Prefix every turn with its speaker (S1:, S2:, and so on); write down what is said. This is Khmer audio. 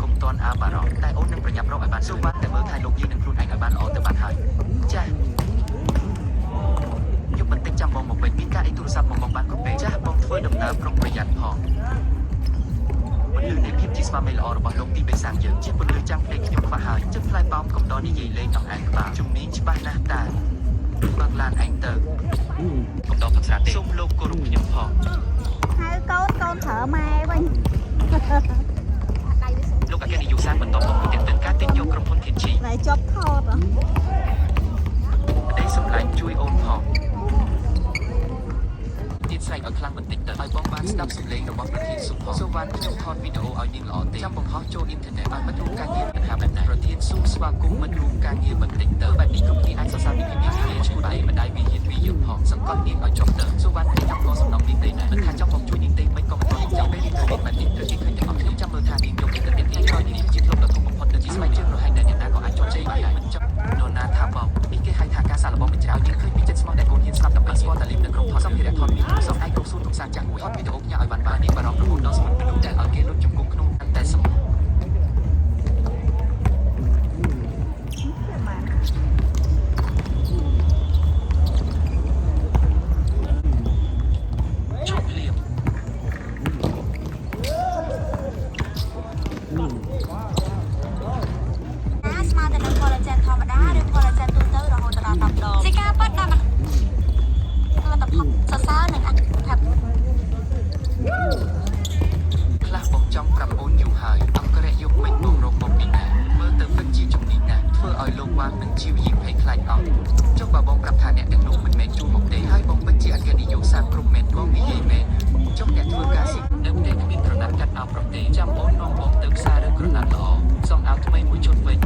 S1: គុំតន់អាបារ៉តែអូននឹងប្រញាប់រកឲ្យបានសូវវ៉ាតែមើលថៃលោកយាយនឹងខ្លួនឯងឲ្យបានល្អទៅបានហើយចាយប់បន្តិចចាំបងមកវិញមានការអីទូរស័ព្ទមកបងបានគ្រប់ពេលចាស់បងធ្វើដំណើរប្រុងប្រយ័ត្នផងពន្លឺនៃភាពជាស្វាមីល្អរបស់លោកទីបេសាំងយើងជាពន្លឺចាំងភ្នែកខ្ញុំខ្វះហើយចិត្តផ្លែប៉ោមកុំដល់និយាយលេងអង្អែលក្បាលជំនាញច្បាស់ណាស់តាបើកឡានឯងទៅកុំដល់ផឹកស្រាទេសូមលោកគោរពខ្ញុំផង
S2: ហៅកូនប្រើម៉ែវិញ
S1: លោកអគ្គនាយកសាស្ត្របន្តមកពីទាក់ទិនការទិញយកក្រុមហ៊ុនធានជី
S2: តែជាប់ថត
S1: ដីសម្លាញ់ជួយអូនផងទៀតស្រែកឲ្យខ្លាំងបន្តិចទៅឲ្យបងបានស្ដាប់សំឡេងរបស់ប្រធានស៊ុបផងសូវ៉ាន់ខ្ញុំថតវីដេអូឲ្យនាងល្អទេចាំបង្ហោះចូលអ៊ីនធឺណិតឲ្យមិត្តរួមការងារបញ្ហាបែបណាប្រធានស៊ុបស្វាគមន៍មិត្តរួមការងារបន្តិចទៅបែបនេះគ្រប់គ្នាអាចសរសើរពីភាពយន្តជួយបាយម្ដាយវាហ៊ានវាយើងផងសង្កត់នាងឲ្យជាប់ទៅសូវ៉ាន់ខ្ញុំក៏សំណងនាងទេណាមិនថាចង់មកជួយនាងទេមិនក៏មិនចាំពេលនេះទៅបែបនេះត្រូវគេឃើញទាំងអស់ខ្ញុំចាំមើលថានាងយកទៅទៀតទៀតហើយនាងជាធ្លុបដ៏ធំបំផុតទៅជាស្បែកជើងរហែកដែលអ្នកណាក៏អាចជាប់ជ័យបានដែរមិនចាប់នរណាថាបងនេះគេហៅថាការសាកល្បងមិនច្រើននាងឃើញពីចិត្តស្មោះដែលកូនហ៊ានស្ដាប់ដើម្បីស្គាល់តាលីមនៅក្នុងថតសម្ភារៈថតវីដេអូសោះឯងគ្រប់សួរទុកសារចាស់មួយថតវីដេអូផ្ញើឲ្យបានបាននេះបារម្ភរហូតដល់ស្មុតមនុស្សដែលឲ្យគេលុបជង្គង់ក្នុងតែសម្
S2: ស្មើទៅនឹង collagen ធម្មតាឬ collagen ទូទៅរហូតដល់10ដងជាការប៉ັດដល់លទ្ធផលសរសើរនិងអត្ថប្រយោជន៍
S1: ខ្លះបងចង់ប្រាប់អូនយូរហើយអង្គរៈយកមិនបងរកមកពីណាមើលទៅពិតជាជំនាញណាស់ធ្វើឲ្យលោកវ៉ាងនឹងជីវយីភ័យខ្លាចអស់ចុះបើបងប្រាប់ថាអ្នកទាំងនោះមិនមែនជួលមកទេហើយបងពិតជាអគ្គនាយកសាស្ត្រគ្រប់មែនបងនិយាយមែនចុះអ្នកធ្វើការស៊ីនៅផ្ទះគ្មានក្រណាត់កាត់អោបប្រទេសចាំអូននាំបងទៅផ្សារឬក្រណាត់ល្អសំអាវថ្មីមួយឈុតវិញ